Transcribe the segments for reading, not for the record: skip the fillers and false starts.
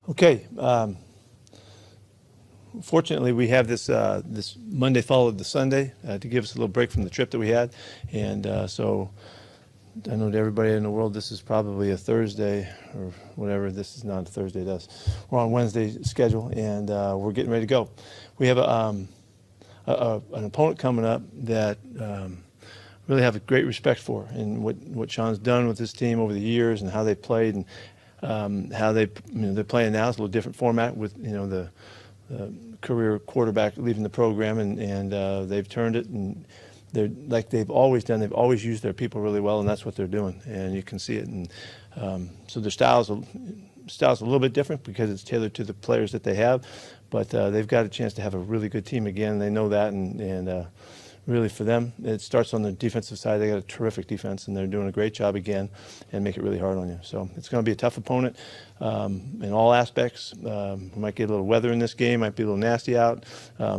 Okay. Fortunately, we have this Monday followed the Sunday to give us a little break from the trip that we had, and so I know to everybody in the world this is probably a Thursday or whatever. This is not a Thursday to us. We're on Wednesday schedule, and we're getting ready to go. We have an opponent coming up that really have a great respect for, and what Sean's done with his team over the years and how they played and how they're playing now. It's a little different format with the career quarterback leaving the program, and they've turned it, and they're like they've always done. They've always used their people really well, and that's what they're doing, and you can see it. And so their style's a little bit different because it's tailored to the players that they have, but they've got a chance to have a really good team again. They know that, and really for them, it starts on the defensive side. They got a terrific defense, and they're doing a great job again, and make it really hard on you. So it's going to be a tough opponent in all aspects. We might get a little weather in this game. Might be a little nasty out.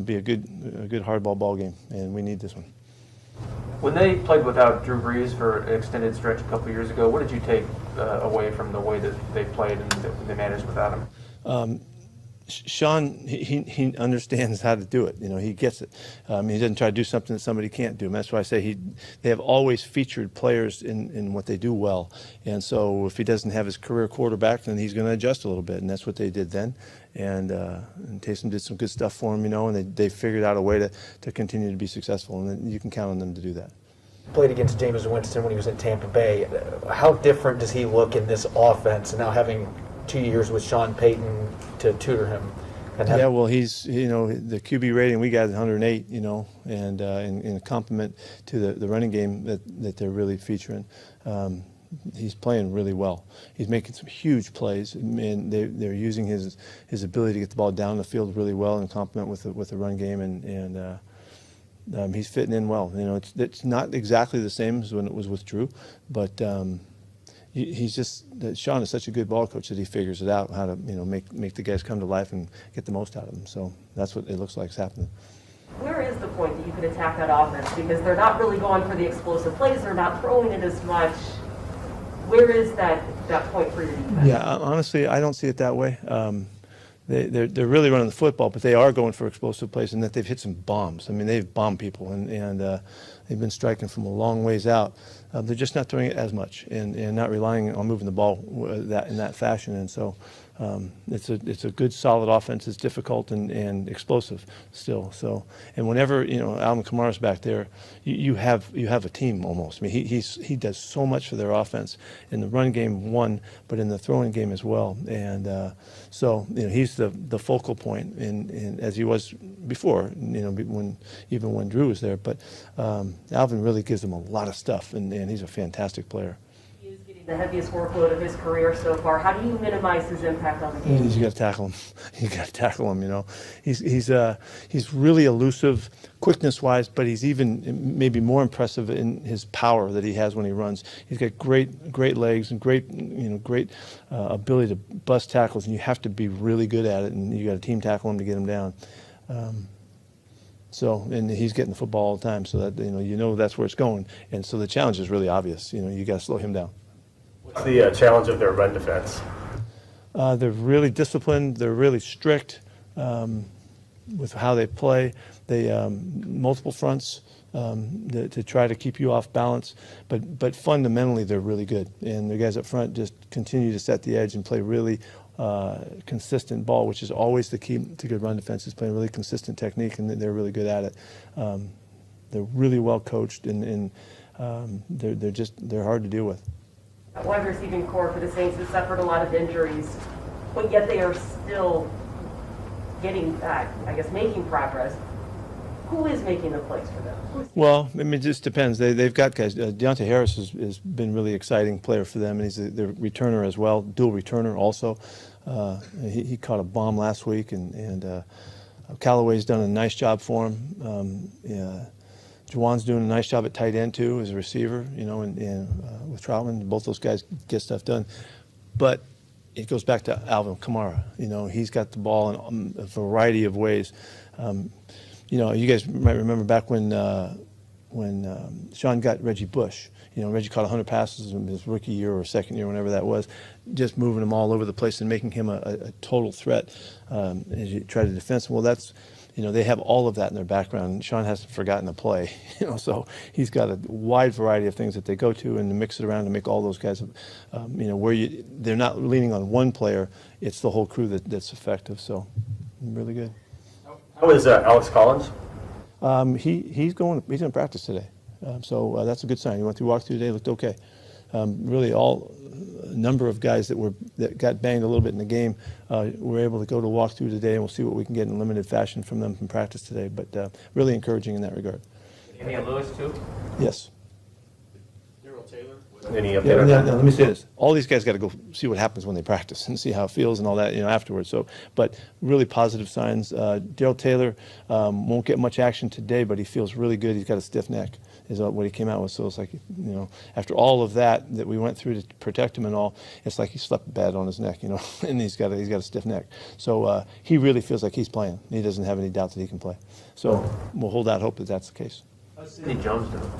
Be a good hardball ball game, and we need this one. When they played without Drew Brees for an extended stretch a couple of years ago, what did you take away from the way that they played and that they managed without him? Sean, he understands how to do it. He gets it. He doesn't try to do something that somebody can't do. And that's why I say they have always featured players in what they do well. And so if he doesn't have his career quarterback, then he's going to adjust a little bit. And that's what they did then. And Taysom did some good stuff for him, and they figured out a way to continue to be successful. And then you can count on them to do that. Played against Jameis Winston when he was in Tampa Bay. How different does he look in this offense, and now having 2 years with Sean Payton to tutor him? Yeah, well, he's the QB rating we got is 108, and in a compliment to the running game that they're really featuring. He's playing really well. He's making some huge plays, and they're using his ability to get the ball down the field really well in complement with the run game, and he's fitting in well. It's not exactly the same as when it was with Drew, but Sean is such a good ball coach that he figures it out how to make the guys come to life and get the most out of them. So that's what it looks like is happening. Where is the point that you could attack that offense? Because they're not really going for the explosive plays. They're not throwing it as much. Where is that point for your defense? Yeah, honestly, I don't see it that way. They're really running the football, but they are going for explosive plays, and that they've hit some bombs. They've bombed people, and they've been striking from a long ways out. They're just not doing it as much, and not relying on moving the ball in that fashion. And so it's a good, solid offense. It's difficult and explosive still. So, and whenever Alvin Kamara's back there, you have a team almost. He does so much for their offense in the run game, but in the throwing game as well. And so he's the focal point, in as he was before. Even when Drew was there. But Alvin really gives them a lot of stuff, and he's a fantastic player. He is getting the heaviest workload of his career so far. How do you minimize his impact on the game? You got to tackle him. You got to tackle him. He's really elusive, quickness-wise, but he's even maybe more impressive in his power that he has when he runs. He's got great legs and great ability to bust tackles, and you have to be really good at it. And you got to team tackle him to get him down. And he's getting the football all the time, so that that's where it's going. And so the challenge is really obvious. You got to slow him down. What's the challenge of their run defense? They're really disciplined. They're really strict with how they play. They multiple fronts to try to keep you off balance. But fundamentally, they're really good. And the guys up front just continue to set the edge and play really consistent ball, which is always the key to good run defense, is playing really consistent technique, and they're really good at it. They're really well coached, and they're hard to deal with. That wide receiving core for the Saints has suffered a lot of injuries, but yet they are still getting, making progress. Who is making the plays for them? Well, it just depends. They've got guys. Deontay Harris has been really exciting player for them, and he's the returner as well, dual returner also. He caught a bomb last week, and Callaway's done a nice job for him. Juwan's doing a nice job at tight end too as a receiver, and with Troutman. Both those guys get stuff done. But it goes back to Alvin Kamara. He's got the ball in a variety of ways. You guys might remember back when Sean got Reggie Bush, Reggie caught 100 passes in his rookie year or second year, whenever that was, just moving him all over the place and making him a total threat as you try to defend him. Well, that's, they have all of that in their background. Sean hasn't forgotten to play, so he's got a wide variety of things that they go to and to mix it around to make all those guys, they're not leaning on one player, it's the whole crew that's effective, so really good. How is Alex Collins? He's in practice today, so that's a good sign. He went through walkthrough today, looked okay. Really, a number of guys that got banged a little bit in the game were able to go to walkthrough today, and we'll see what we can get in limited fashion from them from practice today. But really encouraging in that regard. Damian Lewis too? Yes. Any update Yeah, on that? let me say this. All these guys got to go see what happens when they practice and see how it feels and all that, afterwards. So, but really positive signs. Daryl Taylor won't get much action today, but he feels really good. He's got a stiff neck, is what he came out with. So it's like, after all of that we went through to protect him and all, it's like he slept bad on his neck, and he's got a stiff neck. So he really feels like he's playing. He doesn't have any doubt that he can play. So we'll hold out hope that that's the case. How's Sidney Jones doing?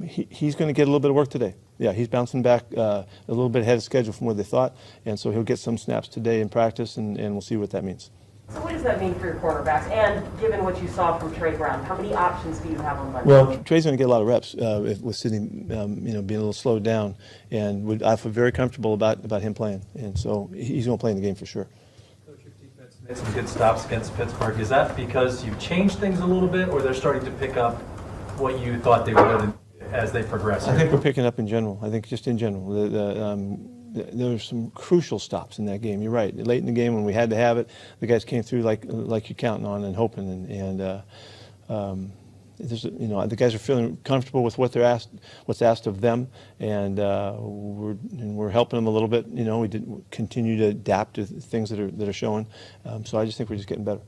He's going to get a little bit of work today. Yeah, he's bouncing back a little bit ahead of schedule from what they thought, and so he'll get some snaps today in practice, and we'll see what that means. So what does that mean for your cornerbacks? And given what you saw from Trey Brown, how many options do you have on Monday? Well, Trey's going to get a lot of reps with Sidney, being a little slowed down, and I feel very comfortable about him playing, and so he's going to play in the game for sure. Coach, your defense made some good stops against Pittsburgh. Is that because you've changed things a little bit, or they're starting to pick up what you thought they would as they progress? I think we're picking up in general. I think just in general. There were some crucial stops in that game. You're right. Late in the game when we had to have it, the guys came through like you're counting on and hoping. The guys are feeling comfortable with what's asked of them, and we're helping them a little bit. We did continue to adapt to things that are showing. So I just think we're just getting better.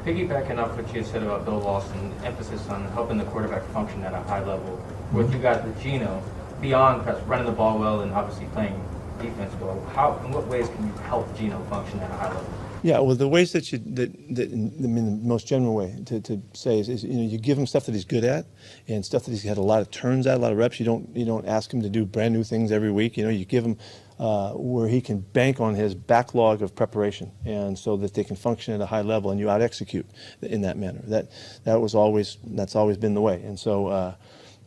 Piggybacking off what you said about Bill Lawson, emphasis on helping the quarterback function at a high level. With you guys with Geno, beyond perhaps running the ball well and obviously playing defense well, in what ways can you help Geno function at a high level? Yeah, well, the ways the most general way to say is you give him stuff that he's good at and stuff that he's had a lot of turns at, a lot of reps. You don't ask him to do brand new things every week. You give him where he can bank on his backlog of preparation, and so that they can function at a high level, and you out execute in that manner. That's always been the way, and so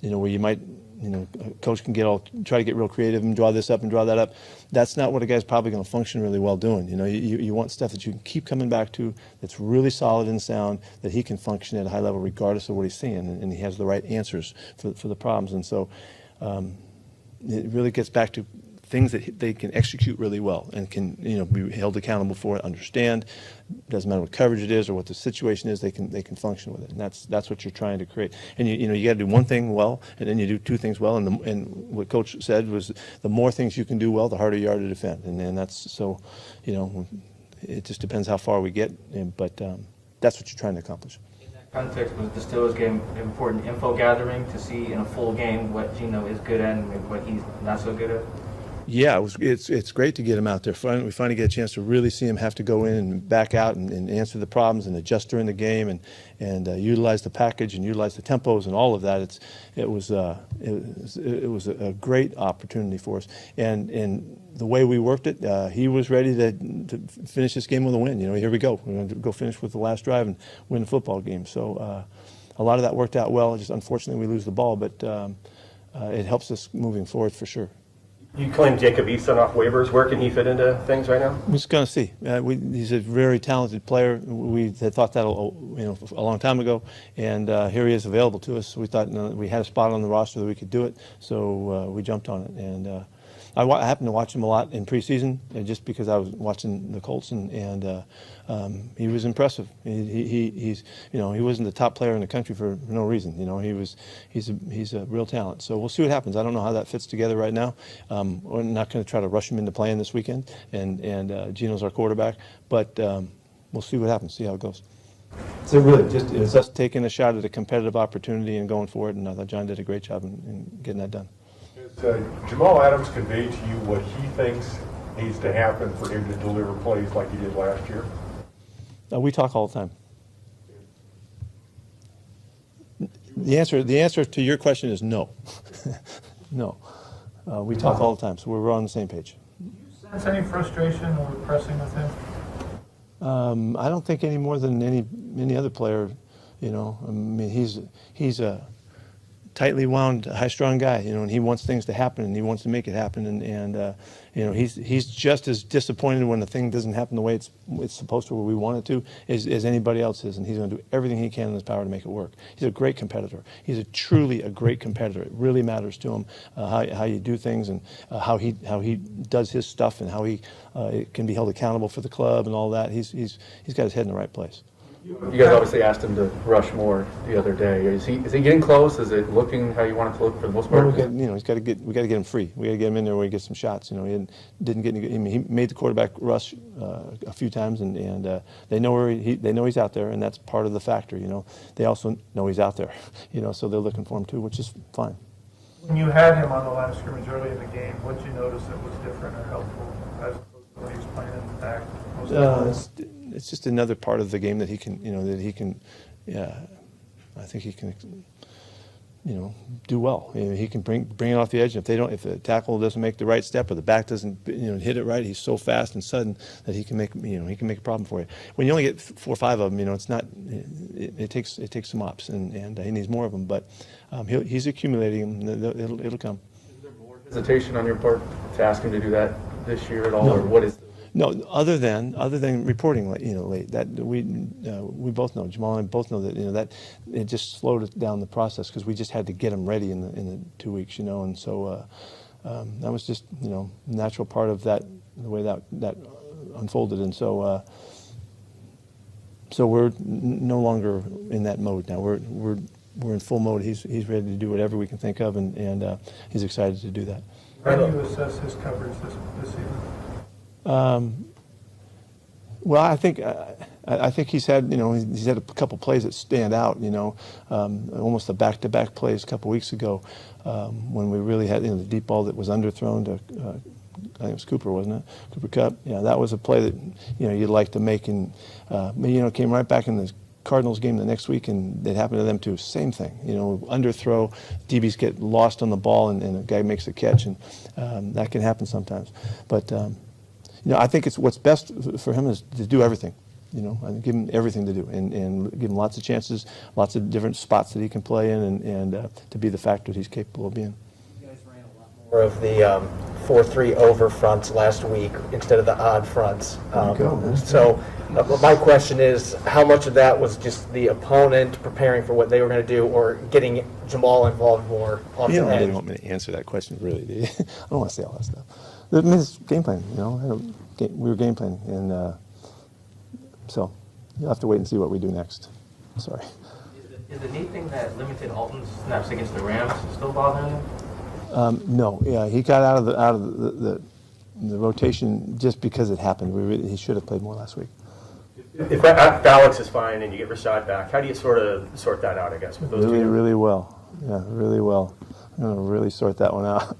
where you might. A coach can try to get real creative and draw this up and draw that up. That's not what a guy's probably going to function really well doing. You want stuff that you can keep coming back to, that's really solid and sound, that he can function at a high level regardless of what he's seeing, and he has the right answers for the problems. And so it really gets back to things that they can execute really well and can be held accountable for it, understand. Doesn't matter what coverage it is or what the situation is, they can function with it, and that's what you're trying to create. And you got to do one thing well, and then you do two things well. And what Coach said was, the more things you can do well, the harder you are to defend. And that's so, it just depends how far we get, but that's what you're trying to accomplish. In that context, was the Steelers game important info gathering to see in a full game what Geno is good at and what he's not so good at? Yeah, it's great to get him out there. We finally get a chance to really see him have to go in and back out and answer the problems and adjust during the game and utilize the package and utilize the tempos and all of that. It was a great opportunity for us. And the way we worked it, he was ready to finish this game with a win. Here we go. We're going to go finish with the last drive and win the football game. So a lot of that worked out well. Just unfortunately we lose the ball, but it helps us moving forward for sure. You claim Jacob Eason off waivers. Where can he fit into things right now? We're just going to see. He's a very talented player. We had thought that a long time ago, and here he is available to us. We thought we had a spot on the roster that we could do it, so we jumped on it. And I happened to watch him a lot in preseason, just because I was watching the Colts, and he was impressive. He wasn't the top player in the country for no reason. He's a real talent. So we'll see what happens. I don't know how that fits together right now. We're not going to try to rush him into playing this weekend, and Geno's our quarterback, but we'll see what happens. See how it goes. So really, it's us taking a shot at a competitive opportunity and going for it. And I thought John did a great job in getting that done. Has Jamal Adams conveyed to you what he thinks needs to happen for him to deliver plays like he did last year? We talk all the time. Did you The answer to your question is no. No. We talk all the time, so we're on the same page. Sense any frustration or pressing with him? I don't think any more than any other player. You know, I mean, he's a tightly wound, high-strung guy. You know, and he wants things to happen, and he wants to make it happen. And you know, he's just as disappointed when the thing doesn't happen the way it's supposed to, or we want it to, as anybody else is. And he's going to do everything he can in his power to make it work. He's a great competitor. He's truly a great competitor. It really matters to him how you do things, and how he does his stuff, and how he can be held accountable for the club and all that. He's got his head in the right place. You guys obviously asked him to rush more the other day. Is he getting close? Is it looking how you want it to look for the most part? Well, we got to get him free. We got to get him in there where he gets some shots. You know, he didn't get any. I mean, he made the quarterback rush a few times, and they know they know he's out there, and that's part of the factor. You know, they also know he's out there. You know, so they're looking for him too, which is fine. When you had him on the line of scrimmage early in the game, what did you notice that was different or helpful as opposed to when he was playing in the back? It's just another part of the game that he can, yeah, I think he can, do well. You know, he can bring it off the edge. If the tackle doesn't make the right step, or the back doesn't, hit it right, he's so fast and sudden that he can make a problem for you. When you only get 4 or 5 of them, it's not. It takes some ops, and he needs more of them. But he's accumulating them. It'll come. Is there more hesitation on your part to ask him to do that this year at all, or what is? No, other than reporting late, that we both know, Jamal and I both know that that it just slowed down the process, because we just had to get him ready in the 2 weeks, and so that was just natural part of that, the way that unfolded. And so we're no longer in that mode now. We're in full mode. He's ready to do whatever we can think of, and he's excited to do that. How do you assess his coverage this season? Well, I think he's had he's had a couple plays that stand out. Almost the back-to-back plays a couple weeks ago, when we really had the deep ball that was underthrown to I think it was Cooper, wasn't it? Cooper Kupp. Yeah, that was a play that you'd like to make, and came right back in the Cardinals game the next week, and it happened to them too. Same thing, underthrow, DBs get lost on the ball, and a guy makes a catch, and that can happen sometimes. But I think it's what's best for him is to do everything. I give him everything to do, and give him lots of chances, lots of different spots that he can play in, and to be the factor that he's capable of being. You guys ran a lot more of the 4-3 over fronts last week instead of the odd fronts. So my question is, how much of that was just the opponent preparing for what they were going to do, or getting Jamal involved more off the edge? You don't really want me to answer that question, really, do you? I don't want to say all that stuff. I mean, it's game planning, we were game planning, and so you'll have to wait and see what we do next. Sorry. Is the knee thing that limited Alton's snaps against the Rams still bothering you? No, yeah, he got out of the rotation just because it happened. He should have played more last week. If Alex is fine and you get Rashad back, how do you sort that out, I guess, with those two? Really well. Yeah, really well. I'm going to really sort that one out.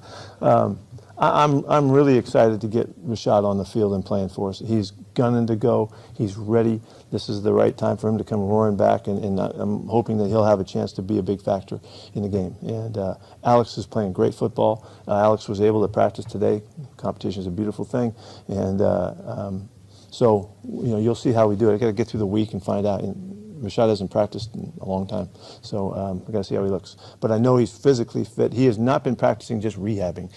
I'm really excited to get Rashad on the field and playing for us. He's gunning to go. He's ready. This is the right time for him to come roaring back, and I'm hoping that he'll have a chance to be a big factor in the game. And Alex is playing great football. Alex was able to practice today. Competition is a beautiful thing, and so you'll see how we do it. I got to get through the week and find out. And Rashad hasn't practiced in a long time, so I got to see how he looks. But I know he's physically fit. He has not been practicing just rehabbing,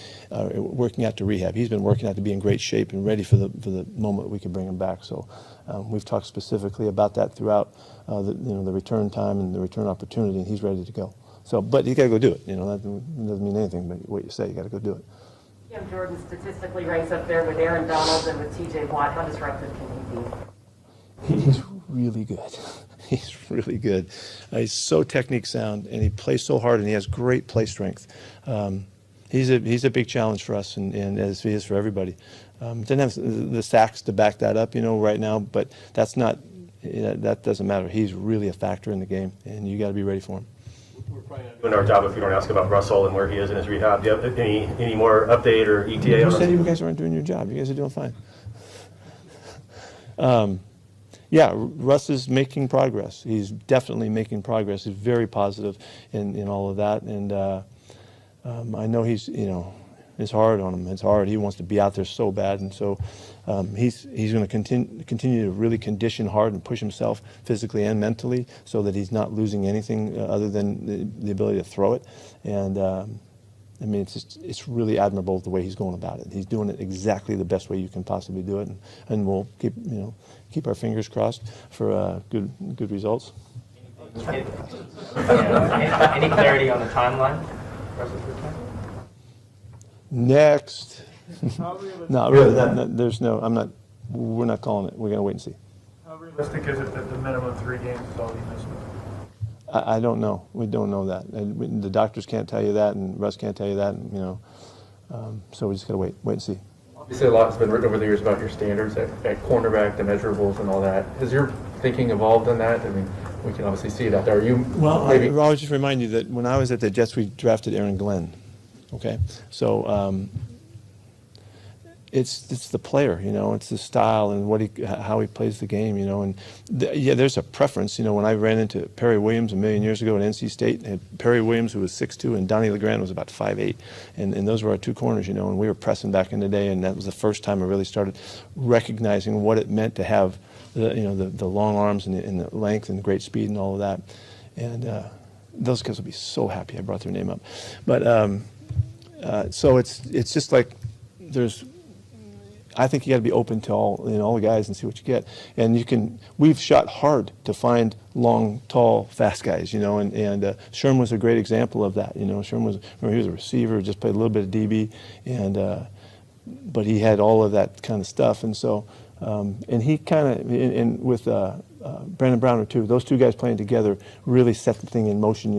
working out to rehab. He's been working out to be in great shape and ready for the moment we can bring him back. So we've talked specifically about that throughout the return time and the return opportunity, and he's ready to go. So, but you got to go do it. That doesn't mean anything, but what you say, you got to go do it. Cam Jordan statistically ranks up there with Aaron Donald and with T.J. Watt. How disruptive can he be? He's really good. He's really good. He's so technique sound, and he plays so hard, and he has great play strength. He's a big challenge for us, and as he is for everybody. Doesn't have the sacks to back that up, right now, but that's not. That doesn't matter. He's really a factor in the game, and you got to be ready for him. We're probably not doing our job if we don't ask about Russell and where he is in his rehab. Do you have any more update or ETA? You said you guys aren't doing your job. You guys are doing fine. yeah, Russ is making progress. He's definitely making progress. He's very positive in all of that. And I know he's, it's hard on him. It's hard. He wants to be out there so bad. And so he's going to continue to really condition hard and push himself physically and mentally so that he's not losing anything other than the ability to throw it. And I mean, it's really admirable the way he's going about it. He's doing it exactly the best way you can possibly do it, and we'll keep our fingers crossed for good results. Any clarity on the timeline? Next, no, really, there's no. We're not calling it. We're gonna wait and see. How realistic is it that the minimum 3 games is all you miss with? I don't know. We don't know that. And the doctors can't tell you that, and Russ can't tell you that. And, so we just gotta wait and see. Obviously, a lot's been written over the years about your standards at cornerback, the measurables, and all that. Has your thinking evolved on that? I mean, we can obviously see it out there. Are you maybe? I'll always just remind you that when I was at the Jets, we drafted Aaron Glenn. Okay, so it's the player, it's the style and how he plays the game, and there's a preference. When I ran into Perry Williams a million years ago at NC State, and Perry Williams, who was 6'2", and Donnie LeGrand was about 5'8", and those were our two corners, and we were pressing back in the day, and that was the first time I really started recognizing what it meant to have the long arms and the length and the great speed and all of that, and those guys will be so happy I brought their name up, but so it's just like I think you got to be open to all the guys and see what you get. And we've shot hard to find long, tall, fast guys, and Sherm was a great example of that. Sherm he was a receiver, just played a little bit of DB, but he had all of that kind of stuff. And so, and he kind of, and with Brandon Browner too, those two guys playing together really set the thing in motion,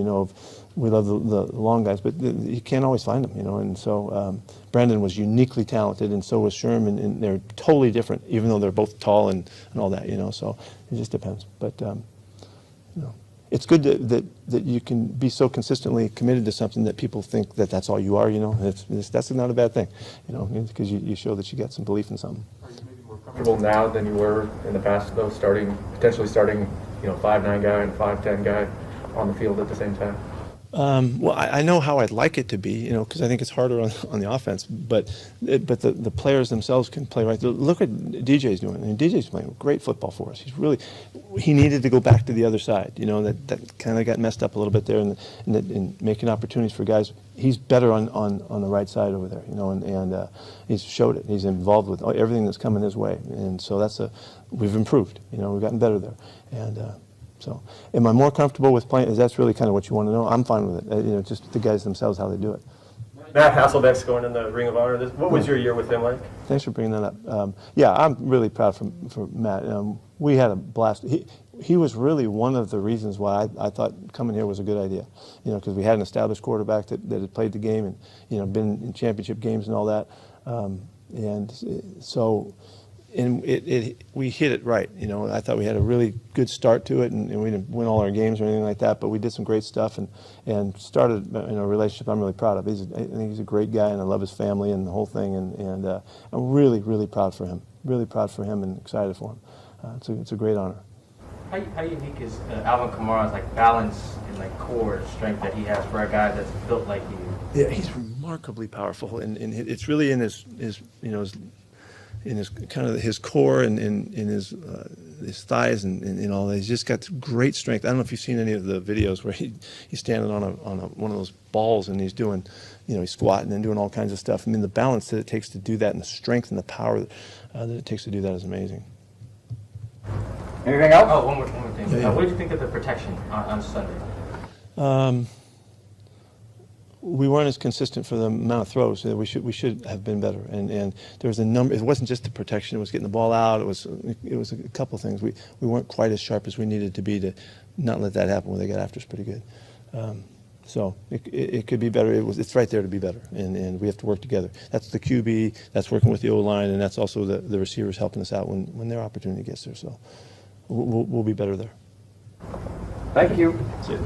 we love the long guys, but you can't always find them, and so Brandon was uniquely talented, and so was Sherman, and they're totally different, even though they're both tall and all that, so it just depends. But, it's good that you can be so consistently committed to something that people think that that's all you are, that's not a bad thing, because you show that you got some belief in something. Are you maybe more comfortable now than you were in the past, though, potentially starting, 5'9" guy and 5'10" guy on the field at the same time? Well, I know how I'd like it to be, because I think it's harder on the offense. But the players themselves can play right. Look what DJ's doing. I mean, DJ's playing great football for us. He needed to go back to the other side. That kind of got messed up a little bit there, and making opportunities for guys. He's better on the right side over there. And he's showed it. He's involved with everything that's coming his way, and so we've improved. We've gotten better there, and. So, am I more comfortable with playing? That's really kind of what you want to know. I'm fine with it. Just the guys themselves, how they do it. Matt Hasselbeck's going in the Ring of Honor. What was your year with him like? Thanks for bringing that up. Yeah, I'm really proud for Matt. We had a blast. He was really one of the reasons why I thought coming here was a good idea. Because we had an established quarterback that had played the game and been in championship games and all that. And so. And we hit it right. I thought we had a really good start to it, and we didn't win all our games or anything like that, but we did some great stuff and started a relationship I'm really proud of. I think he's a great guy, and I love his family and the whole thing, and I'm really, really proud for him. Really proud for him and excited for him. It's a great honor. How unique is Alvin Kamara's balance and core strength that he has for a guy that's built like you? Yeah, he's remarkably powerful, and it's really in his in his kind of his core and in his thighs and all that. He's just got great strength. I don't know if you've seen any of the videos where he's standing on one of those balls and he's doing, he's squatting and doing all kinds of stuff. I mean, the balance that it takes to do that and the strength and the power that it takes to do that is amazing. Anything else? Oh, one more thing. Yeah. What did you think of the protection on Sunday? We weren't as consistent for the amount of throws. We should have been better. And there was a number. It wasn't just the protection. It was getting the ball out. It was a couple of things. We weren't quite as sharp as we needed to be to not let that happen when they got after us pretty good. So it could be better. It's right there to be better, and we have to work together. That's the QB. That's working with the O-line, and that's also the receivers helping us out when their opportunity gets there. So we'll be better there. Thank you. See you.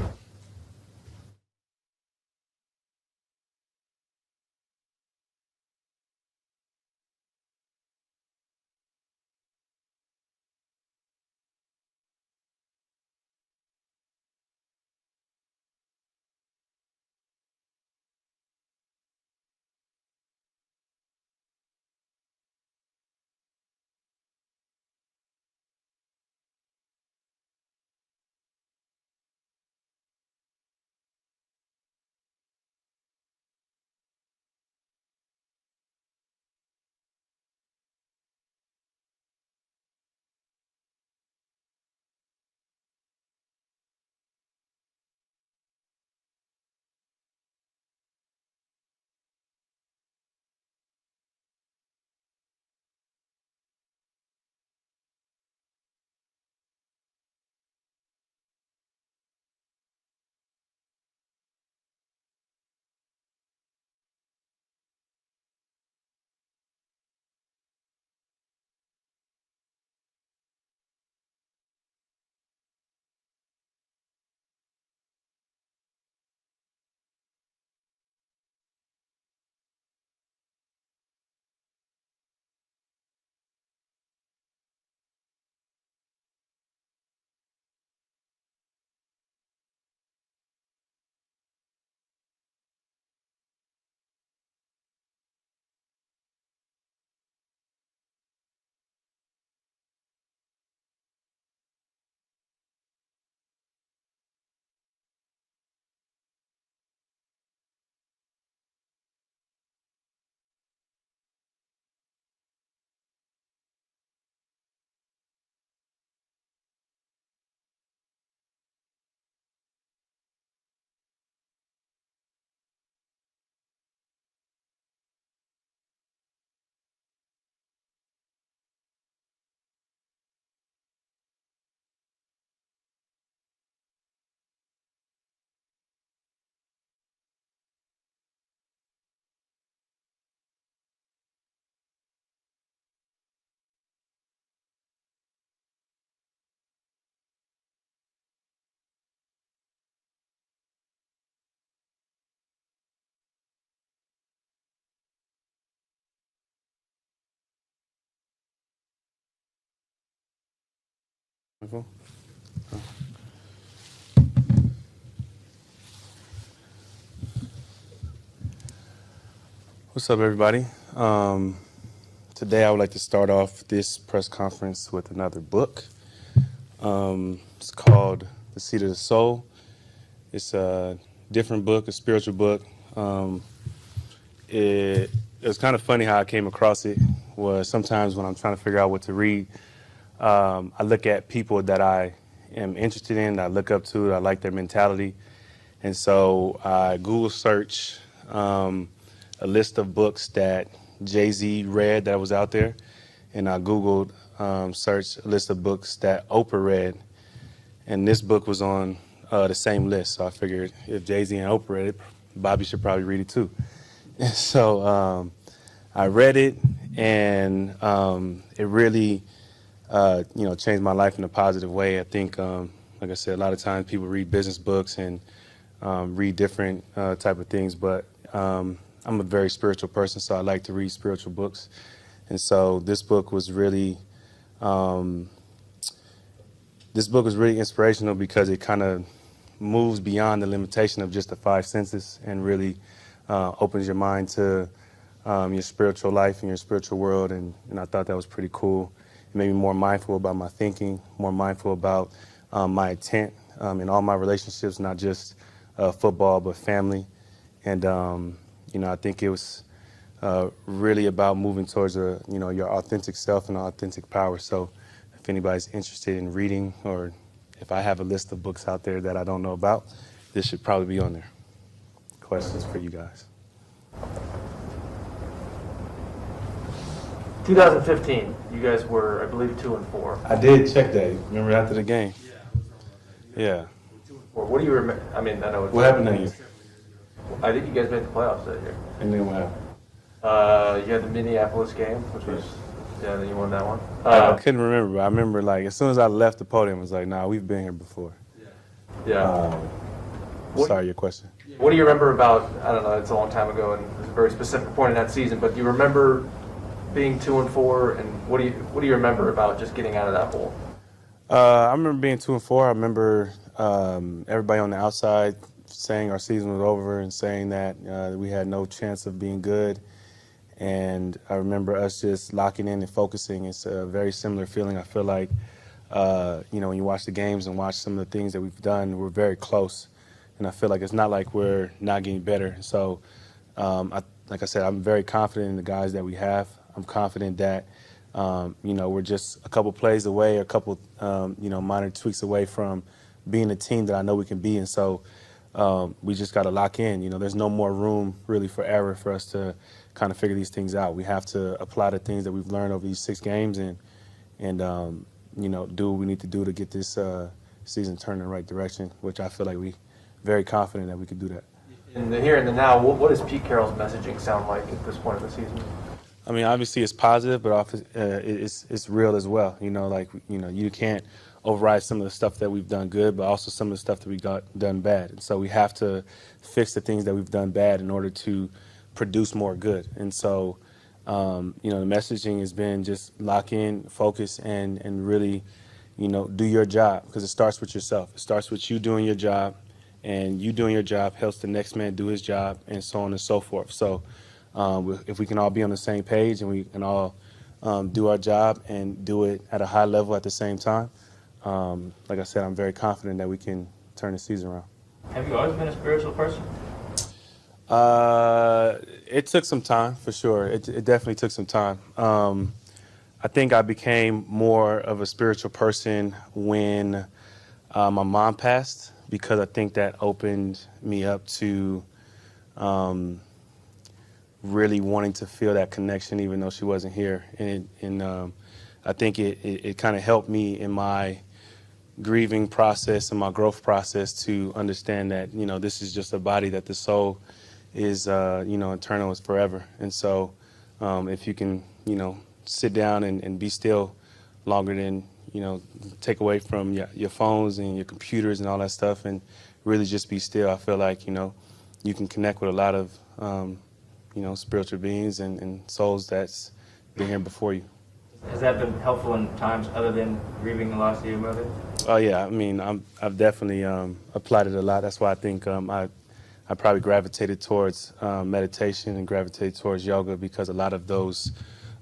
What's up, everybody? Today I would like to start off this press conference with another book. It's called The Seat of the Soul. It's a different book, a spiritual book. It was kind of funny how I came across it. Was sometimes when I'm trying to figure out what to read, I look at people that I am interested in, that I look up to, that I like their mentality. And so I Google search a list of books that Jay-Z read that was out there. And I Googled searched a list of books that Oprah read. And this book was on the same list. So I figured if Jay-Z and Oprah read it, Bobby should probably read it too. And so I read it, and it really changed my life in a positive way. I think, like I said, a lot of times people read business books and read different type of things, but I'm a very spiritual person, so I like to read spiritual books. And so this book was really inspirational because it kind of moves beyond the limitation of just the five senses and really opens your mind to your spiritual life and your spiritual world. And I thought that was pretty cool. It made me more mindful about my thinking, more mindful about my intent in all my relationships, not just football, but family. And, I think it was really about moving towards your authentic self and authentic power. So if anybody's interested in reading, or if I have a list of books out there that I don't know about, this should probably be on there. Questions for you guys? 2015, you guys were, I believe, 2-4. I did check that. Remember after the game? Yeah. What do you remember? I mean, I know it's... What happened that year? I think you guys made the playoffs that year. And then what happened? You had the Minneapolis game, which was, then you won that one. I couldn't remember, but I remember, like, as soon as I left the podium, it was like, nah, we've been here before. Yeah. Sorry, your question. What do you remember about, I don't know, it's a long time ago, and it's a very specific point in that season, but do you remember being 2-4, and what do you remember about just getting out of that hole? I remember being 2-4. I remember everybody on the outside saying our season was over and saying that we had no chance of being good. And I remember us just locking in and focusing. It's a very similar feeling. I feel like, when you watch the games and watch some of the things that we've done, we're very close. And I feel like it's not like we're not getting better. So, like I said, I'm very confident in the guys that we have. I'm confident that, we're just a couple plays away, a couple, minor tweaks away from being a team that I know we can be. And so we just got to lock in. There's no more room really for error for us to kind of figure these things out. We have to apply the things that we've learned over these 6 games and do what we need to do to get this season turned in the right direction, which I feel like we very confident that we could do that. In the here and the now, what does Pete Carroll's messaging sound like at this point of the season? I mean, obviously it's positive, but it's real as well. You can't override some of the stuff that we've done good, but also some of the stuff that we got done bad. And so we have to fix the things that we've done bad in order to produce more good. And so, the messaging has been just lock in, focus, and really, do your job, because it starts with yourself. It starts with you doing your job, and you doing your job helps the next man do his job, and so on and so forth. So if we can all be on the same page and we can all do our job and do it at a high level at the same time, like I said, I'm very confident that we can turn the season around. Have you always been a spiritual person? It took some time, for sure. It definitely took some time. I think I became more of a spiritual person when my mom passed, because I think that opened me up to really wanting to feel that connection, even though she wasn't here. And I think it kind of helped me in my grieving process and my growth process to understand that, this is just a body, that the soul is, eternal, is forever. And so if you can, sit down and be still longer than, take away from your phones and your computers and all that stuff and really just be still, I feel like, you can connect with a lot of, spiritual beings and souls that's been here before you. Does Has that been helpful in times other than grieving the loss of your mother? Oh yeah, I mean, I've definitely applied it a lot. That's why I think I probably gravitated towards meditation and gravitated towards yoga, because a lot of those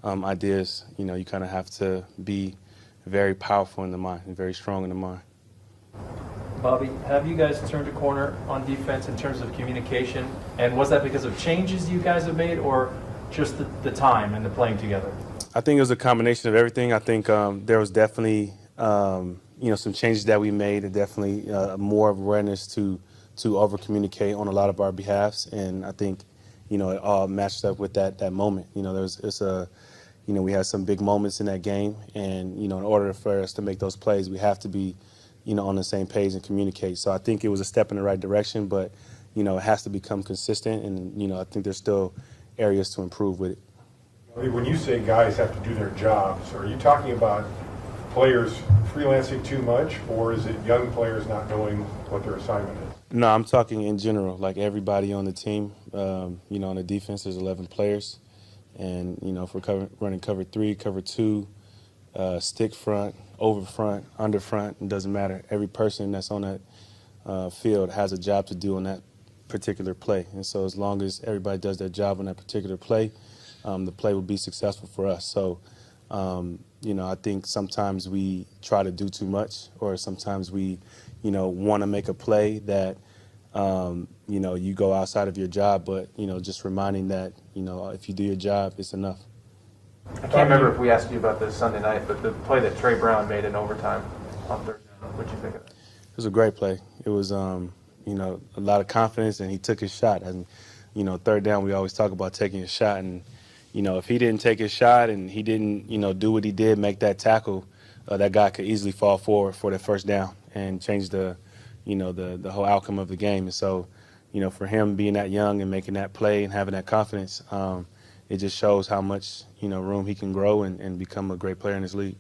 ideas, you kind of have to be very powerful in the mind and very strong in the mind. Bobby, have you guys turned a corner on defense in terms of communication? And was that because of changes you guys have made, or just the time and the playing together? I think it was a combination of everything. I think there was definitely some changes that we made, and definitely more awareness to over communicate on a lot of our behalves. And I think it all matched up with that moment. We had some big moments in that game, and in order for us to make those plays, we have to be on the same page and communicate. So I think it was a step in the right direction, but it has to become consistent, and I think there's still areas to improve with it. When you say guys have to do their jobs, are you talking about players freelancing too much, or is it young players not knowing what their assignment is? No, I'm talking in general, like everybody on the team. On the defense, there's 11 players. And, if we're running cover 3, cover 2, stick front, over front, under front, it doesn't matter. Every person that's on that field has a job to do on that particular play. And so as long as everybody does their job on that particular play, the play will be successful for us. So, I think sometimes we try to do too much, or sometimes we, want to make a play that, you go outside of your job, but, just reminding that, if you do your job, it's enough. I can't remember if we asked you about this Sunday night, but the play that Trey Brown made in overtime on third down, what'd you think of that? It was a great play. It was, a lot of confidence, and he took his shot. And, third down, we always talk about taking a shot. And, if he didn't take his shot and he didn't, do what he did, make that tackle, that guy could easily fall forward for that first down and change the whole outcome of the game. And so, for him being that young and making that play and having that confidence, it just shows how much, room he can grow and become a great player in this league.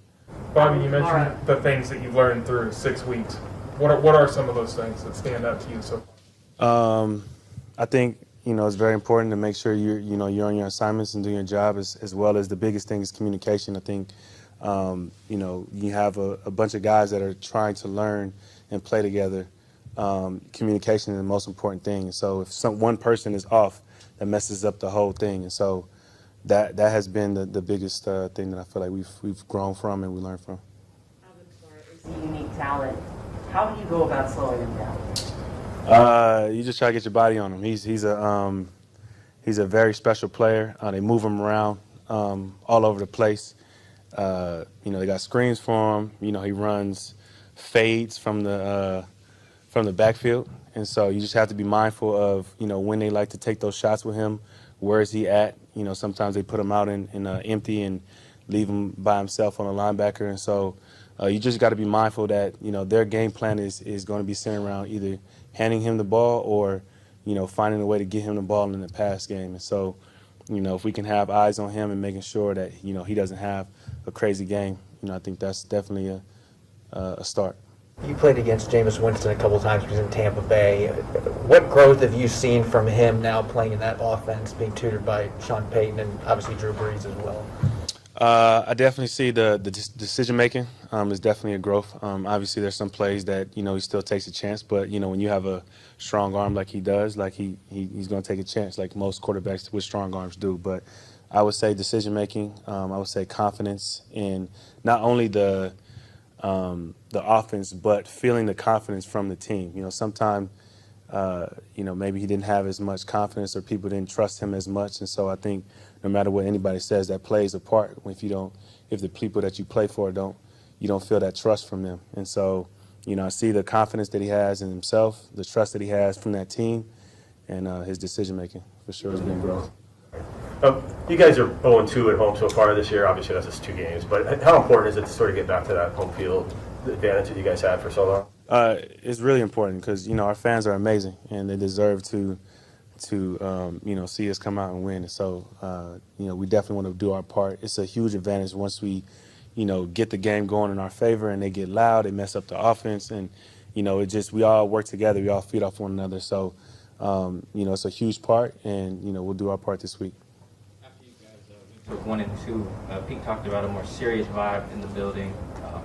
Bobby, you mentioned the things that you've learned through 6 weeks. What are some of those things that stand out to you so far? I think, it's very important to make sure you're on your assignments and doing your job, as well as the biggest thing is communication. I think, you have a bunch of guys that are trying to learn and play together. Communication is the most important thing. So if one person is off, that messes up the whole thing. And so that has been the biggest thing that I feel like we've grown from and we learned from. Alvin Kamara is a unique talent. How do you go about slowing him down? You just try to get your body on him. He's a very special player. They move him around all over the place. They got screens for him. He runs fades from the backfield, and so you just have to be mindful of when they like to take those shots with him. Where is he at? Sometimes they put him out in empty and leave him by himself on a linebacker, and so you just got to be mindful that their game plan is going to be centered around either handing him the ball or finding a way to get him the ball in the pass game. And so if we can have eyes on him and making sure that he doesn't have a crazy game, I think that's definitely a start. You played against Jameis Winston a couple times. He was in Tampa Bay. What growth have you seen from him now playing in that offense, being tutored by Sean Payton and obviously Drew Brees as well? I definitely see the decision making is definitely a growth. Obviously, there's some plays that he still takes a chance, but when you have a strong arm like he does, like he's going to take a chance, like most quarterbacks with strong arms do. But I would say decision making. I would say confidence in not only the offense, but feeling the confidence from the team. Sometimes maybe he didn't have as much confidence or people didn't trust him as much, and so I think no matter what anybody says, that plays a part. If the people that you play for don't feel that trust from them. And so, I see the confidence that he has in himself, the trust that he has from that team, and his decision making for sure has been growth. You guys are 0-2 at home so far this year. Obviously, that's just 2 games. But how important is it to sort of get back to that home field advantage that you guys had for so long? It's really important because our fans are amazing and they deserve to see us come out and win. And so we definitely want to do our part. It's a huge advantage once we get the game going in our favor and they get loud, they mess up the offense, and we all work together, we all feed off one another. So it's a huge part, and we'll do our part this week. After you guys went to 1-2, Pete talked about a more serious vibe in the building,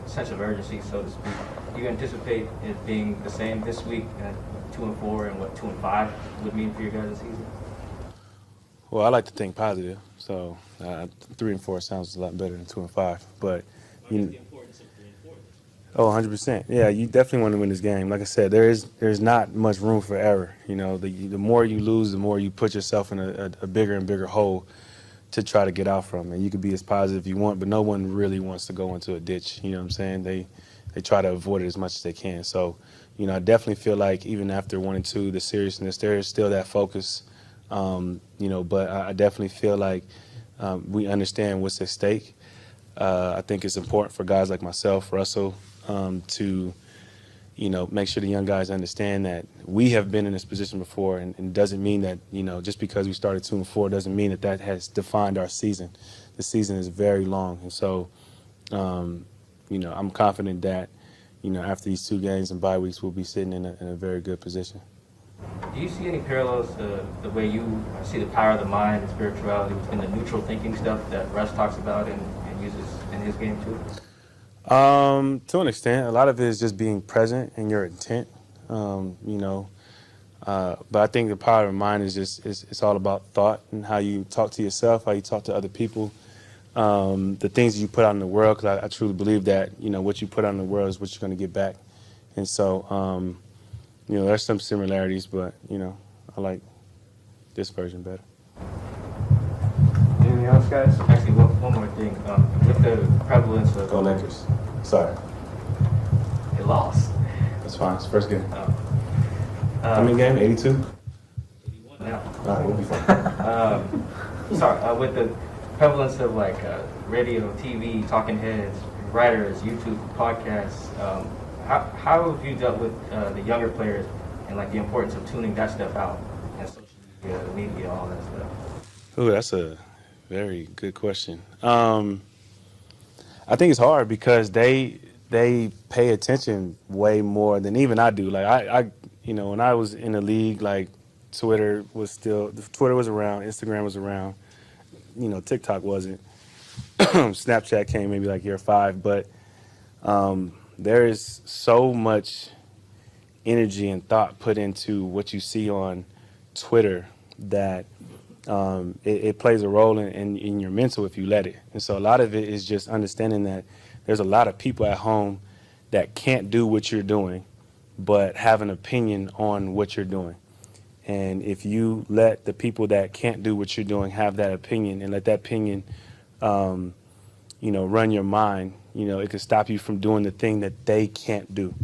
sense of urgency, so to speak. Do you anticipate it being the same this week at 2-4 and what 2-5 would mean for your guys' season? Well, I like to think positive, so 3-4 sounds a lot better than 2-5. But you, 100%. Yeah, you definitely want to win this game. Like I said, there's not much room for error. You know, the more you lose, the more you put yourself in a bigger and bigger hole to try to get out from. And you can be as positive you want, but no one really wants to go into a ditch. You know what I'm saying? They try to avoid it as much as they can. So, you know, I definitely feel like even after 1-2, the seriousness, there is still that focus. You know, but I definitely feel like we understand what's at stake. I think it's important for guys like myself, Russell, to, you know, make sure the young guys understand that we have been in this position before, and doesn't mean that, you know, just because we started 2-4 doesn't mean that has defined our season. The season is very long, and so, you know, I'm confident that, you know, after these 2 games and bye weeks, we'll be sitting in a very good position. Do you see any parallels to the way you see the power of the mind and spirituality within the neutral thinking stuff that Russ talks about and uses in his game too? To an extent, a lot of it is just being present in your intent, you know. But I think the power of the mind is just it's all about thought and how you talk to yourself, how you talk to other people, the things you put out in the world. Because I truly believe that, you know, what you put out in the world is what you're going to get back. And so, you know, there's some similarities, but, you know, I like this version better. Anything else, guys? Actually, one more thing. With the prevalence of... Go Lakers. Sorry. They lost. That's fine. It's the first game. How many game? 82? 81 now. All right, we'll be fine. Sorry, with the prevalence of like radio, TV, talking heads, writers, YouTube, podcasts, how have you dealt with the younger players and like the importance of tuning that stuff out and social media, all that stuff? Ooh, that's a very good question. I think it's hard because they pay attention way more than even I do. Like I you know, when I was in the league, like Twitter was around, Instagram was around, you know, TikTok wasn't. Snapchat came maybe like year 5, but there is so much energy and thought put into what you see on Twitter that it plays a role in your mental if you let it. And so a lot of it is just understanding that there's a lot of people at home that can't do what you're doing, but have an opinion on what you're doing. And if you let the people that can't do what you're doing have that opinion and let that opinion, you know, run your mind, you know, it can stop you from doing the thing that they can't do.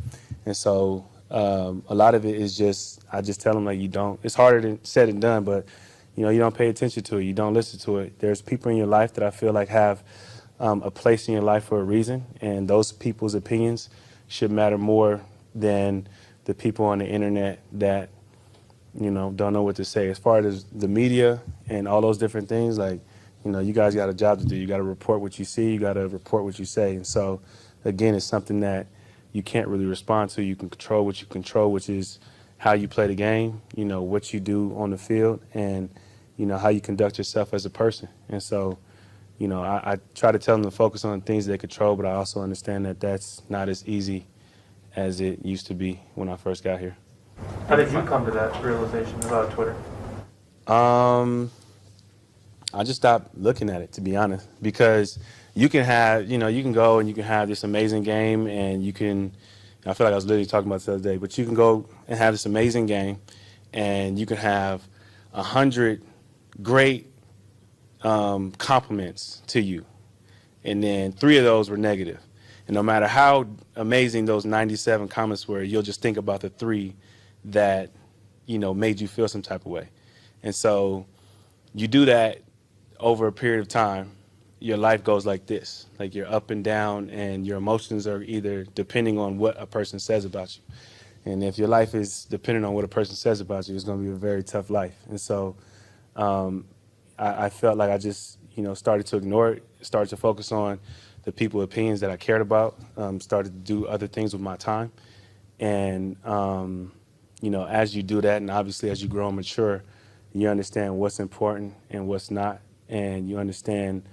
And so a lot of it is just, I just tell them, like, you don't, it's harder than said and done, but, you know, you don't pay attention to it. You don't listen to it. There's people in your life that I feel like have a place in your life for a reason, and those people's opinions should matter more than the people on the internet that, you know, don't know what to say. As far as the media and all those different things, like, you know, you guys got a job to do. You got to report what you see. You got to report what you say. And so, again, it's something that you can't really respond to. You can control what you control, which is how you play the game, you know, what you do on the field, and, you know, how you conduct yourself as a person. And so, you know, I try to tell them to focus on things they control, but I also understand that that's not as easy as it used to be when I first got here. How did you come to that realization about Twitter? I just stopped looking at it, to be honest, because you can have, you know, you can go and you can have this amazing game, and you can, I feel like I was literally talking about this the other day, but you can go and have this amazing game, and you can have 100 great compliments to you, and then 3 of those were negative. And no matter how amazing those 97 comments were, you'll just think about the 3 that, you know, made you feel some type of way. And so you do that over a period of time, your life goes like this. Like, you're up and down, and your emotions are either depending on what a person says about you. And if your life is dependent on what a person says about you, it's going to be a very tough life. And so I felt like I just, you know, started to ignore it, started to focus on the people's opinions that I cared about, started to do other things with my time. And, you know, as you do that, and obviously as you grow and mature, you understand what's important and what's not. and you understand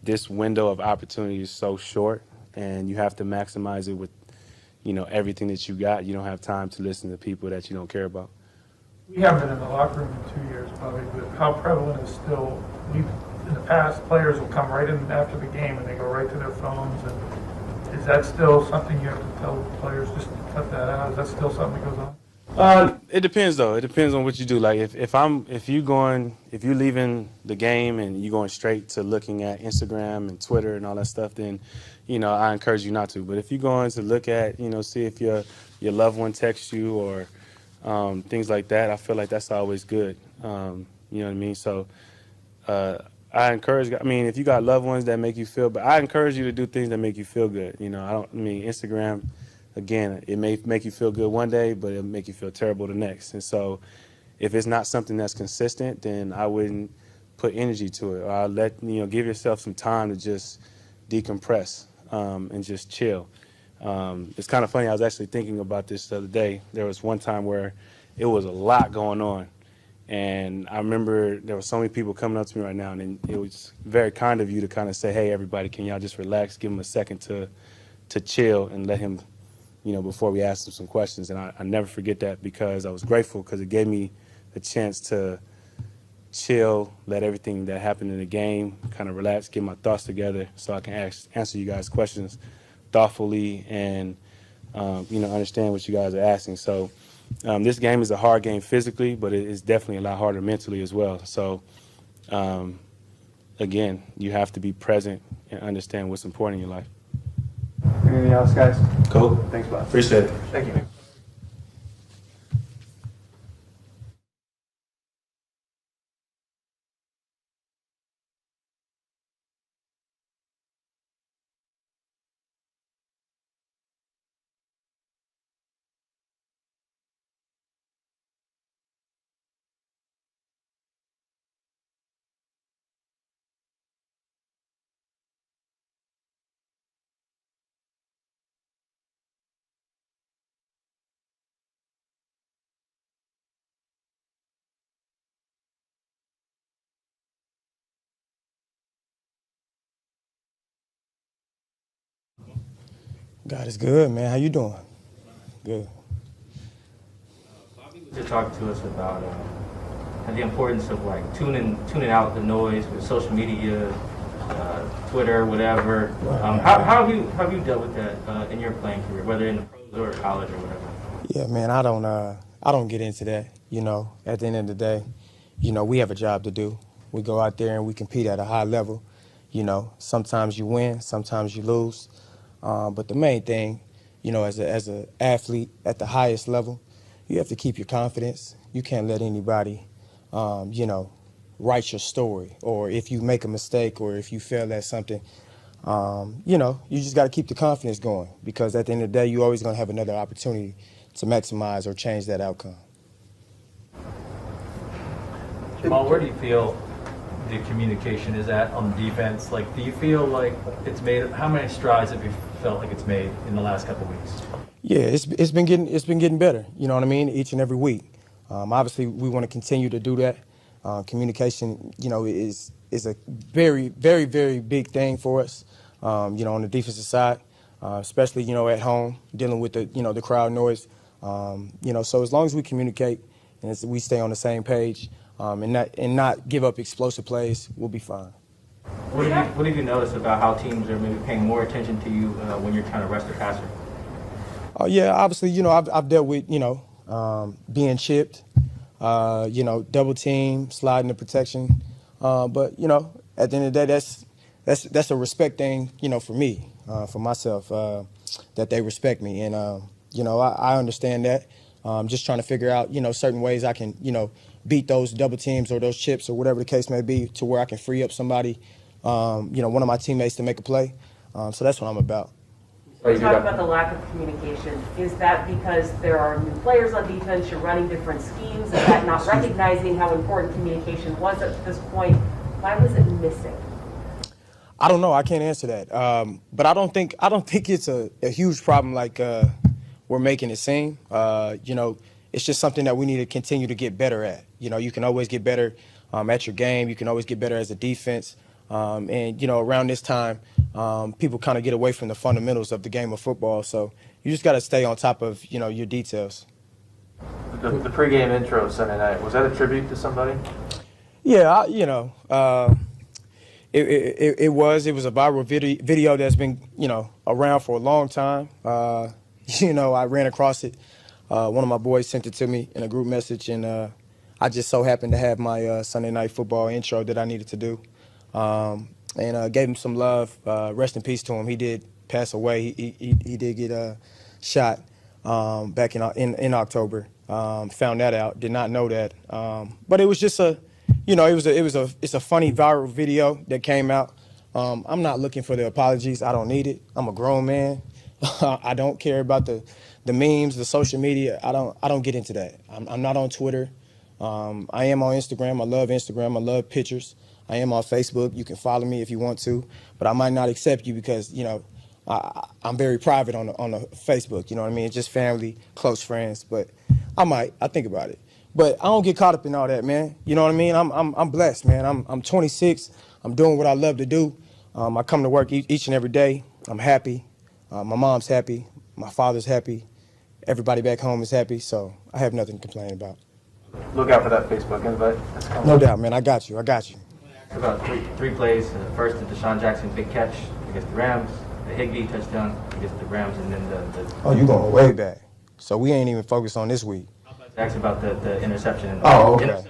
this window of opportunity is so short, and you have to maximize it with, everything that you got. You don't have time to listen to people that you don't care about. We haven't been in the locker room in 2 years, probably, but how prevalent is still, in the past, players will come right in after the game and they go right to their phones, and is that still something you have to tell players just to cut that out? Is that still something that goes on? It depends though. It depends on what you do. Like if you're leaving the game and you're going straight to looking at Instagram and Twitter and all that stuff, then, I encourage you not to. But if you're going to look at, see if your loved one texts you or things like that, I feel like that's always good. You know what I mean? So I encourage. If you got loved ones that make you feel, but I encourage you to do things that make you feel good. Instagram. Again, it may make you feel good one day, but it'll make you feel terrible the next. And so if it's not something that's consistent, then I wouldn't put energy to it. Or I'll give yourself some time to just decompress and just chill. It's kind of funny. I was actually thinking about this the other day. There was one time where it was a lot going on. And I remember there were so many people coming up to me right now, and it was very kind of you to kind of say, hey, everybody, can y'all just relax, give him a second to chill and let him, before we asked him some questions. And I never forget that, because I was grateful, because it gave me a chance to chill, let everything that happened in the game kind of relax, get my thoughts together so I can answer you guys' questions thoughtfully and, understand what you guys are asking. So this game is a hard game physically, but it is definitely a lot harder mentally as well. So, again, you have to be present and understand what's important in your life. Anything else, guys? Cool. Thanks, Bob. Appreciate it. Thank you. God is good, man. How you doing? Good. To talk to us about the importance of tuning out the noise with social media, Twitter, whatever. How have you dealt with that in your playing career, whether in the pros or college or whatever? Yeah, man. I don't get into that. At the end of the day, we have a job to do. We go out there and we compete at a high level. Sometimes you win, sometimes you lose. But the main thing, as an athlete at the highest level, you have to keep your confidence. You can't let anybody, write your story. Or if you make a mistake or if you fail at something, you just got to keep the confidence going, because at the end of the day, you're always going to have another opportunity to maximize or change that outcome. Jamal, where do you feel the communication is at on defense? Do you feel like it's made? How many strides have you felt like it's made in the last couple of weeks? Yeah, it's been getting better. You know what I mean? Each and every week. Obviously, we want to continue to do that. Communication, is a very, very, very big thing for us. On the defensive side, especially at home, dealing with the crowd noise. So as long as we communicate and we stay on the same page, and not give up explosive plays, we'll be fine. What have you noticed about how teams are maybe paying more attention to you when you're trying to rush the passer? Yeah, obviously, I've dealt with, being chipped, double team, sliding the protection. But, at the end of the day, that's a respect thing, for me, for myself, that they respect me. And, I understand that. Just trying to figure out, certain ways I can, beat those double teams or those chips or whatever the case may be, to where I can free up somebody, one of my teammates to make a play. So that's what I'm about. You talk about the lack of communication. Is that because there are new players on defense, you're running different schemes, is that not recognizing how important communication was at this point? Why was it missing? I don't know. I can't answer that. But I don't think it's a huge problem like we're making it seem. It's just something that we need to continue to get better at. You can always get better at your game. You can always get better as a defense. And, around this time, people kind of get away from the fundamentals of the game of football. So you just got to stay on top of, your details. The pregame intro Sunday night, was that a tribute to somebody? Yeah, it was a viral video that's been, around for a long time. I ran across it. One of my boys sent it to me in a group message, and I just so happened to have my Sunday Night Football intro that I needed to do. And gave him some love. Rest in peace to him. He did pass away. He did get shot back in October. Found that out. Did not know that. But it was just it's a funny viral video that came out. I'm not looking for the apologies. I don't need it. I'm a grown man. I don't care about the memes, the social media. I don't get into that. I'm not on Twitter. I am on Instagram. I love Instagram. I love pictures. I am on Facebook. You can follow me if you want to, but I might not accept you because I'm very private on the Facebook. You know what I mean? It's just family, close friends. But I think about it. But I don't get caught up in all that, man. You know what I mean? I'm blessed, man. I'm 26. I'm doing what I love to do. I come to work each and every day. I'm happy. My mom's happy. My father's happy. Everybody back home is happy. So I have nothing to complain about. Look out for that Facebook invite. No doubt, man. I got you. About three plays. First, the Deshaun Jackson big catch against the Rams, the Higbee touchdown against the Rams, and then the Oh, you going way back. So we ain't even focused on this week. Asked about the interception. Oh, okay.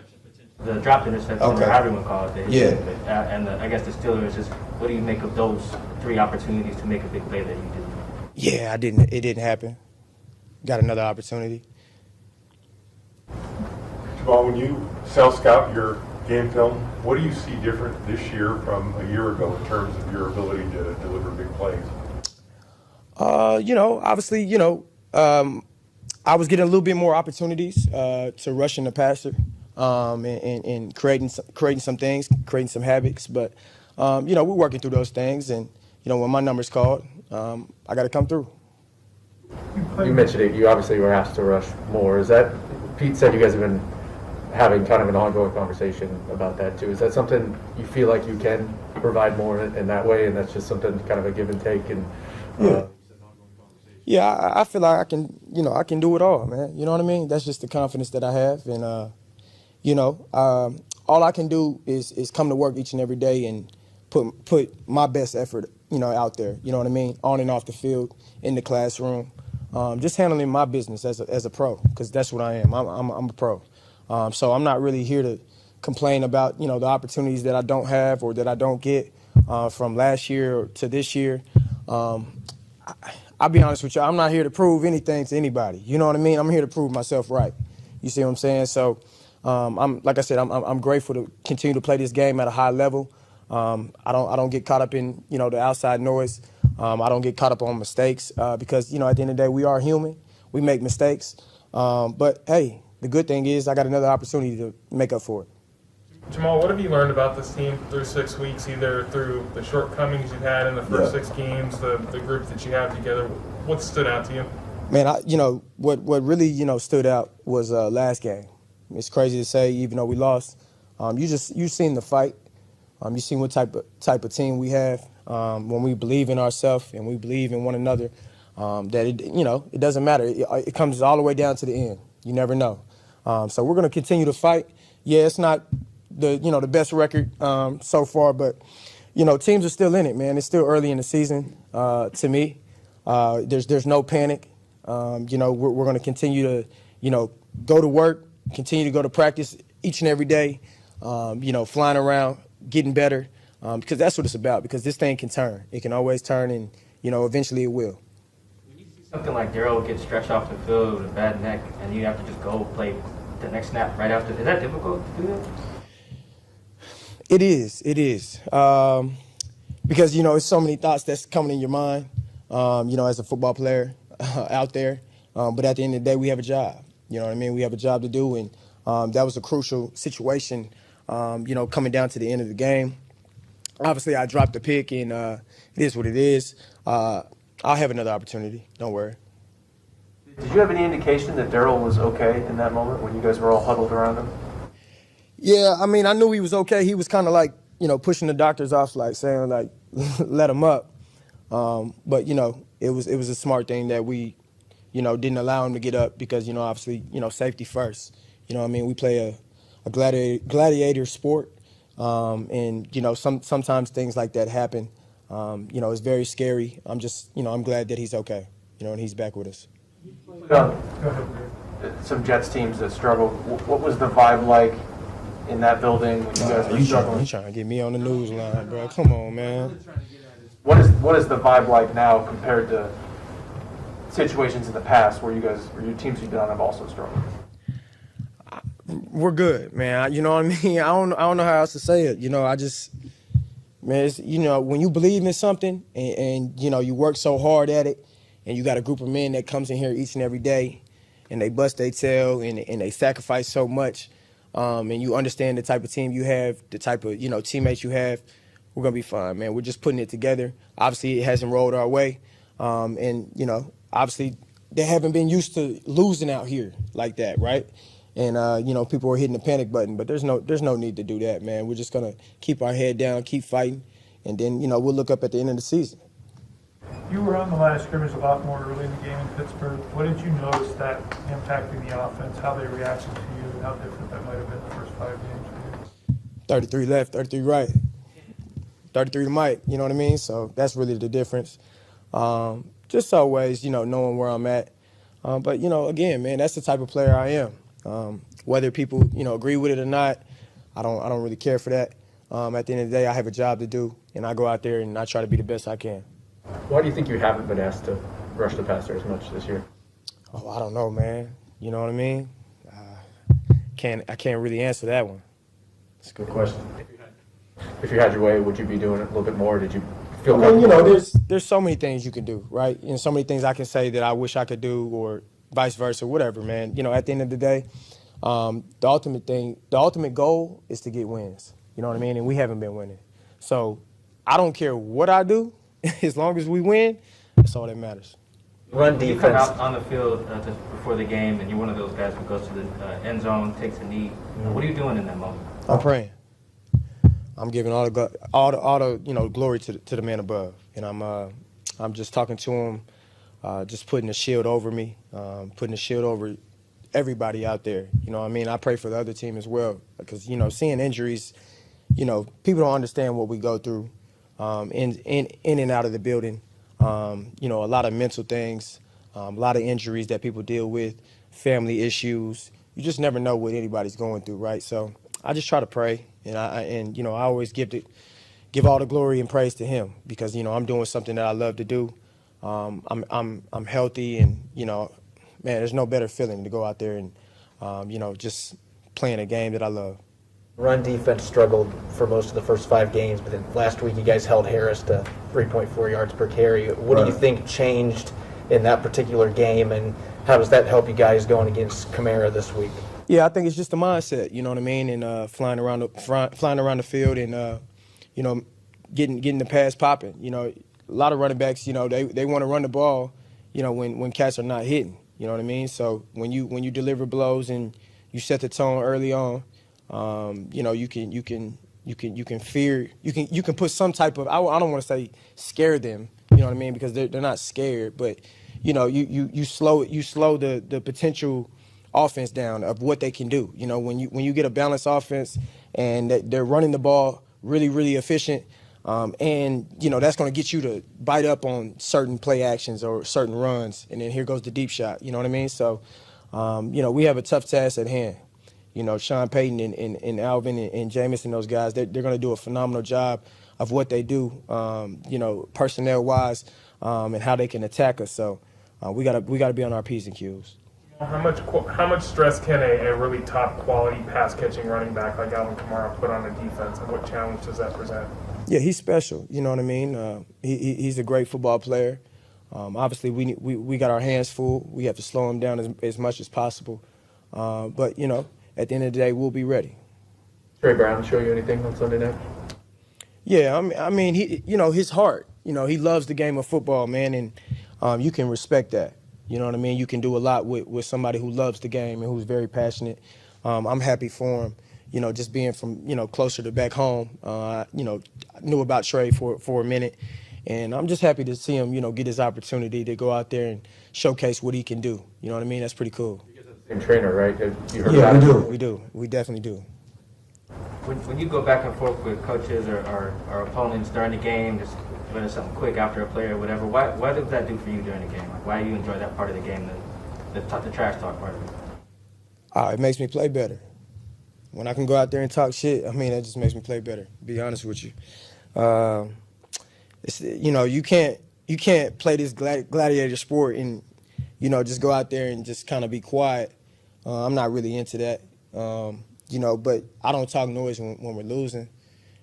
The dropped interception, Okay. or however you want to call it. Yeah. And I guess the Steelers, just what do you make of those three opportunities to make a big play that you did? Yeah, it didn't happen. Got another opportunity. Jamal, when you self-scout your game film, what do you see different this year from a year ago in terms of your ability to deliver big plays? Obviously, I was getting a little bit more opportunities to rush in the passer and creating some things, creating some habits. But, we're working through those things. And, when my number's called, I got to come through. You mentioned it. You obviously were asked to rush more. Is that Pete said you guys have been having kind of an ongoing conversation about that too? Is that something you feel like you can provide more in that way, and that's just something kind of a give and take? And Yeah, I feel like I can do it all, man. You know what I mean? That's just the confidence that I have, and all I can do is come to work each and every day and put my best effort, out there. You know what I mean? On and off the field, in the classroom, just handling my business as a pro, because that's what I am. I'm a pro. So I'm not really here to complain about, the opportunities that I don't have or that I don't get from last year to this year. I'll be honest with you, I'm not here to prove anything to anybody. You know what I mean? I'm here to prove myself right. You see what I'm saying? So like I said, I'm grateful to continue to play this game at a high level. I don't get caught up in, the outside noise. I don't get caught up on mistakes because, at the end of the day, we are human. We make mistakes. But, hey, the good thing is I got another opportunity to make up for it. Jamal, what have you learned about this team through 6 weeks, either through the shortcomings you had in the first 6 games, the group that you have together? What stood out to you? Man, what really, stood out was last game. It's crazy to say, even though we lost. You seen the fight. You seen what type of team we have when we believe in ourselves and we believe in one another. That it doesn't matter. It comes all the way down to the end. You never know. So we're going to continue to fight. Yeah, it's not the best record so far, but teams are still in it, man. It's still early in the season to me. There's no panic. We're going to continue to go to work, continue to go to practice each and every day. Flying around, getting better, because that's what it's about. Because this thing can turn. It can always turn, and eventually it will. When you see something like Darryl get stretched off the field with a bad neck, and you have to just go play the next snap right after, is that difficult to do that? It is. Because, it's so many thoughts that's coming in your mind, as a football player out there. But at the end of the day, we have a job. You know what I mean? We have a job to do, and that was a crucial situation, coming down to the end of the game. Obviously, I dropped the pick, and it is what it is. I'll have another opportunity. Don't worry. did you have any indication that Darryl was okay in that moment when you guys were all huddled around him? Yeah, I mean, I knew he was okay. He was kind of like, pushing the doctors off, like saying like, let him up. But it was a smart thing that we, didn't allow him to get up because obviously safety first. I mean, we play a gladiator sport, and sometimes things like that happen. It's very scary. I'm glad that he's okay. And he's back with us. Some Jets teams that struggled. What was the vibe like in that building when you guys were struggling? You trying to get me on the news line, bro? Come on, man. What is the vibe like now compared to situations in the past where your teams you've been on have also struggled? We're good, man. You know what I mean? I don't know how else to say it. Man, it's, when you believe in something and you work so hard at it, and you got a group of men that comes in here each and every day, and they bust their tail and they sacrifice so much, and you understand the type of team you have, the type of teammates you have, we're gonna be fine, man. We're just putting it together. Obviously, it hasn't rolled our way, and obviously they haven't been used to losing out here like that, right? And people are hitting the panic button, but there's no need to do that, man. We're just gonna keep our head down, keep fighting, and then we'll look up at the end of the season. You were on the line of scrimmage a lot more early in the game in Pittsburgh. What did you notice that impacting the offense, how they reacted to you, and how different that might have been the first 5 games for you? 33 left, 33 right, 33 to Mike, you know what I mean? So that's really the difference. Just always, knowing where I'm at. But, again, man, that's the type of player I am. Whether people, agree with it or not, I don't really care for that. At the end of the day, I have a job to do, and I go out there and I try to be the best I can. Why do you think you haven't been asked to rush the passer as much this year? Oh, I don't know, man. You know what I mean? I can't really answer that one. That's a good question. If you had your way, would you be doing it a little bit more? Did you feel there's so many things you can do, right? And so many things I can say that I wish I could do, or vice versa, whatever, man. At the end of the day, the ultimate goal is to get wins. You know what I mean? And we haven't been winning. So I don't care what I do, as long as we win, that's all that matters. Run You defense. come out on the field just before the game, and you're one of those guys who goes to the end zone, takes a knee. What are you doing in that moment? I'm praying. I'm giving all the glory to the man above, and I'm just talking to him, just putting a shield over me, putting a shield over everybody out there. You know what I mean? I pray for the other team as well, because seeing injuries, people don't understand what we go through. In and out of the building, a lot of mental things, a lot of injuries that people deal with, family issues. You just never know what anybody's going through, right? So I just try to pray, and I always give all the glory and praise to Him, because I'm doing something that I love to do. I'm healthy, and man, there's no better feeling to go out there and just playing a game that I love. Run defense struggled for most of the first 5 games, but then last week you guys held Harris to 3.4 yards per carry. What do you think changed in that particular game, and how does that help you guys going against Kamara this week? Yeah, I think it's just the mindset, you know what I mean, and flying around the field, and getting the pass popping. A lot of running backs, they want to run the ball, when cats are not hitting. You know what I mean? So when you deliver blows and you set the tone early on, you can put some type of, I don't want to say scare them, you know what I mean, because they're not scared, but you slow the potential offense down of what they can do. When you get a balanced offense and they're running the ball really, really efficient, and that's going to get you to bite up on certain play actions or certain runs, and then here goes the deep shot. You know what I mean? So we have a tough task at hand. Sean Payton and Alvin and Jameis and those guys, they're going to do a phenomenal job of what they do, personnel-wise, and how they can attack us. So we got to be on our P's and Q's. How much stress can a really top quality pass catching running back like Alvin Kamara put on a defense, and what challenge does that present? Yeah, he's special. You know what I mean? He's a great football player. Obviously, we got our hands full. We have to slow him down as much as possible. But at the end of the day, we'll be ready. Trey Brown show you anything on Sunday night? Yeah, I mean, his heart. He loves the game of football, man, and you can respect that. You know what I mean? You can do a lot with somebody who loves the game and who's very passionate. I'm happy for him. you know, just being from, you know, closer to back home, you know, I knew about Trey for a minute. And I'm just happy to see him, you know, get his opportunity to go out there and showcase what he can do. You know what I mean? That's pretty cool. Same trainer, right? Have you heard Yeah, about we it? do. We do. We definitely do. When you go back and forth with coaches or opponents during the game, just whether it's something quick after a play or whatever, what does that do for you during the game? Like, why do you enjoy that part of the game, the trash talk part of it? It makes me play better. When I can go out there and talk shit, I mean, that just makes me play better, to be honest with you. It's, you know, you can't play this gladiator sport and, you know, just go out there and just kind of be quiet. I'm not really into that. You know, but I don't talk noise when we're losing.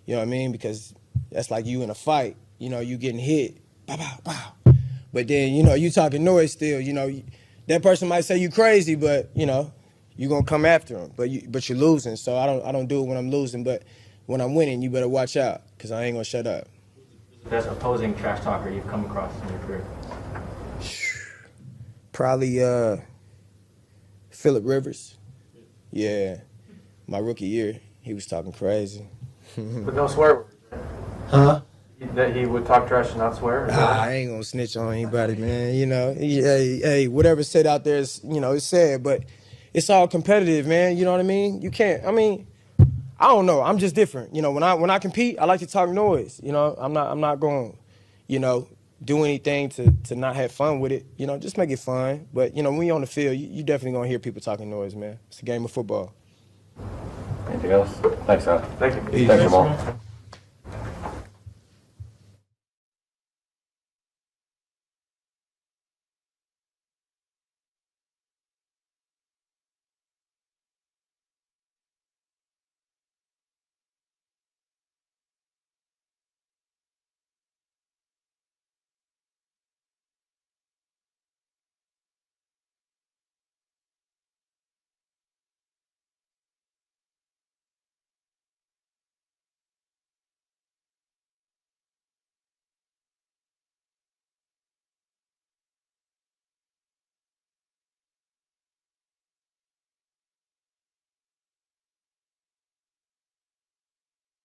You know what I mean? Because that's like you in a fight. You know, you getting hit. Bow, bow, bow. But then, you know, you talking noise still. You know, that person might say you crazy, but, you know, you going to come after them. But you're losing, so I don't do it when I'm losing. But when I'm winning, you better watch out, because I ain't going to shut up. The best opposing trash talker you've come across in your career? Probably Phillip Rivers. Yeah, my rookie year, he was talking crazy. But no swear words. Huh? That he would talk trash and not swear? I ain't gonna snitch on anybody, man. You know, hey, whatever's said out there is, you know, it's said, but it's all competitive, man. You know what I mean? You can't. I mean, I don't know. I'm just different. You know, when I compete, I like to talk noise. You know, I'm not going, you know, do anything to not have fun with it. You know, just make it fun. But you know, when you're on the field, you definitely gonna hear people talking noise, man. It's a game of football. Anything else? Thanks, Al. Thank you. Thanks, Jamal.